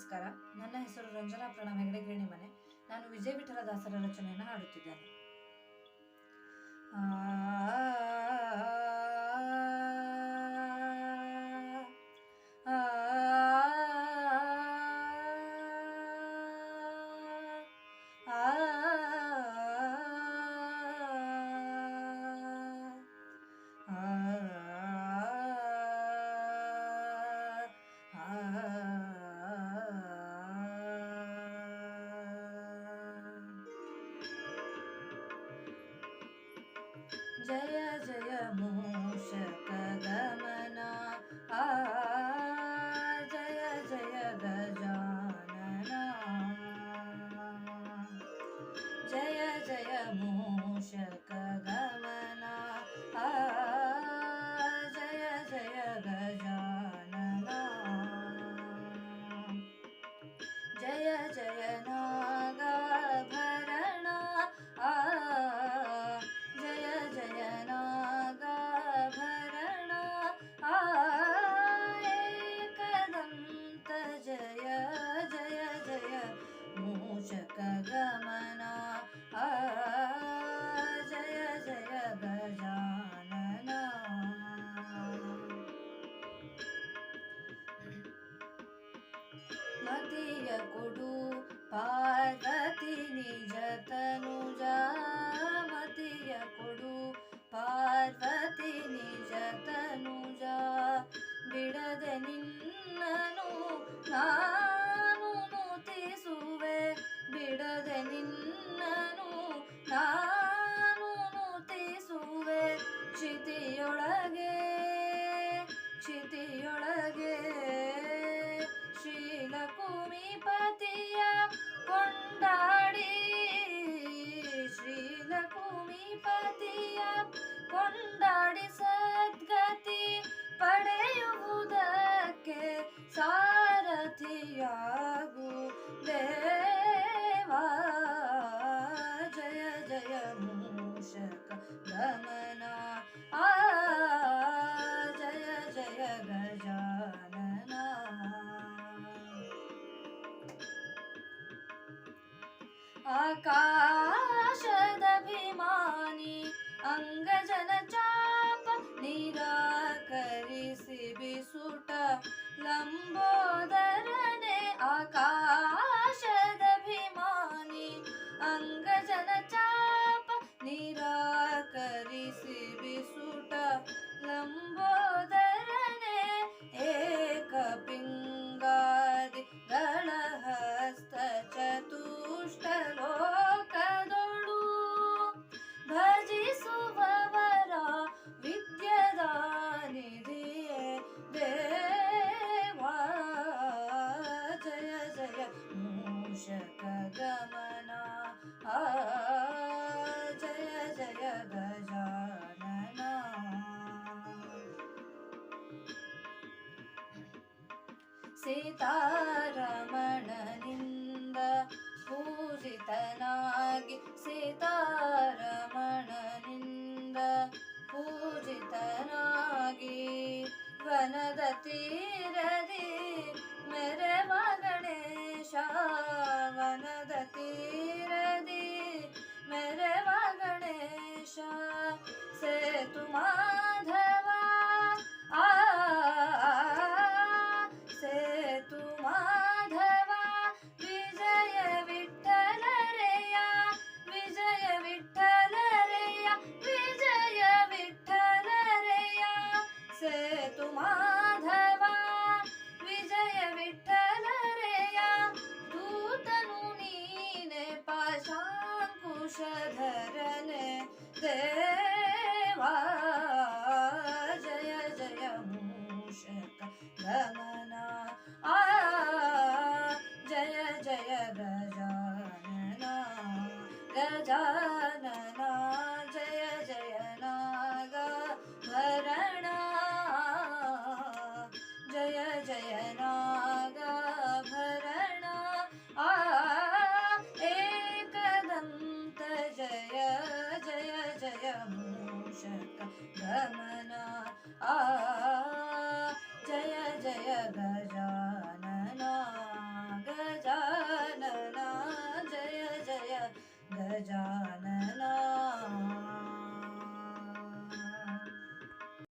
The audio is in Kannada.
ನಮಸ್ಕಾರ. ನನ್ನ ಹೆಸರು ರಂಜನಾ ಪ್ರಣವ್ ಹೆಗಡೆ ಮನೆ. ನಾನು ವಿಜಯ ವಿಠಲ ದಾಸರ ರಚನೆಯನ್ನು ಹಾಡುತ್ತಿದ್ದೇನೆ. जय जय मूषक गमना जय जय गजानना जय जय मूषक गमना जय जय गजानना जय जय नागाभरणा जय जय नागाभरणा एकदन्त जय जय जय मूषक गमना जय जय गजानना मतिय कोडु पार्वती निज तनुजा मतिय कोडु पार्वती निज तनुजा बिडದೆ ನಿನ್ನನು ನಾನು ನುತಿಸುವೆ ಬಿಡದೆ ನಿನ್ನನು ನಾನು ನುತಿಸುವೆ ಕ್ಷಿತಿಯೊಳಗೆ ಕ್ಷಿತಿಯೊಳಗೆ ಶ್ರೀಲಕುಮಿಪತಿಯ ಕೊಂಡಾಡಿ ಶ್ರೀಲಕುಮಿಪತಿಯ ಕೊಂಡಾಡಿ ಸದ್ಗತಿ ಪಡೆಯುವುದಕ್ಕೆ ಸಾರಥಿಯಾಗು ದೇವಾ ಜಯ ಜಯ ಮೂಷಕ ಗಮನ ಜಯ ಜಯ ಗಜಾನನ ಆಕಾಶದಭಿಮಾನಿ ಅಂಗಜನ ಚಾಪ ನಿರಾಕರಿಸಿ ಬಿಸುಟ ಲಂಬೋದರನೆ ಆಕಾಶದಭಿಮಾನಿ ಅಂಗಜನ ಚಾಪ ನಿರಾಕರಿಸಿ ಬಿಸುಟ ಲಂಬೋದರನೆ ಏಕಪಿಂಗಾದಿ ಗಣಹಸ್ತ ಚತುಷ್ಟ ಲೋಕದೊಳು ಭಜಿಸುವವರ ವಿದ್ಯದ ನಿಧಿಯೇ ದೇವಾ ಜಯ ಜಯ ಮೂಷಕ ಗಮನ ಜಯ ಜಯ ಗಜಾನನ ಸೀತಾರಮಣನಿಂದ ಪೂಜಿತನಾಗಿ ಸೀತಾರಮಣನಿಂದ ಪೂಜಿತನಾಗಿ ವನದ ತೀರದಿ ಮೆರವ ಗಣೇಶ ವನದ ತೀರದಿ ಮೆರವ ಗಣೇಶ ಸೇತು ಮಾಧವ ಸೇತು ಮಾಧವ ವಿಜಯ ವಿಠಲರೆಯ ವಿಜಯ ವಿಠಲರೆಯ ವಿಜಯ ವಿಠಲರೆಯ ಸೇತು ಮಾಧವ ವಿಜಯ ವಿಠಲರೆಯ ದೂತನು ನೀನೆ ಪಾಶಾಂಕುಶಧರನೆ ದೇವಾ ಜಯ ಜಯ ಮೂಷಕ ಗಮನ ಜಯ ಜಯ ಗಜಾನನ ಗಜಾನನ ಜಯ ಜಯ ನಾಗಾಭರಣ ಜಯ ಜಯ ನಾಗಾಭರಣ एकदन्त जय जय जय मूषक गमना जय जय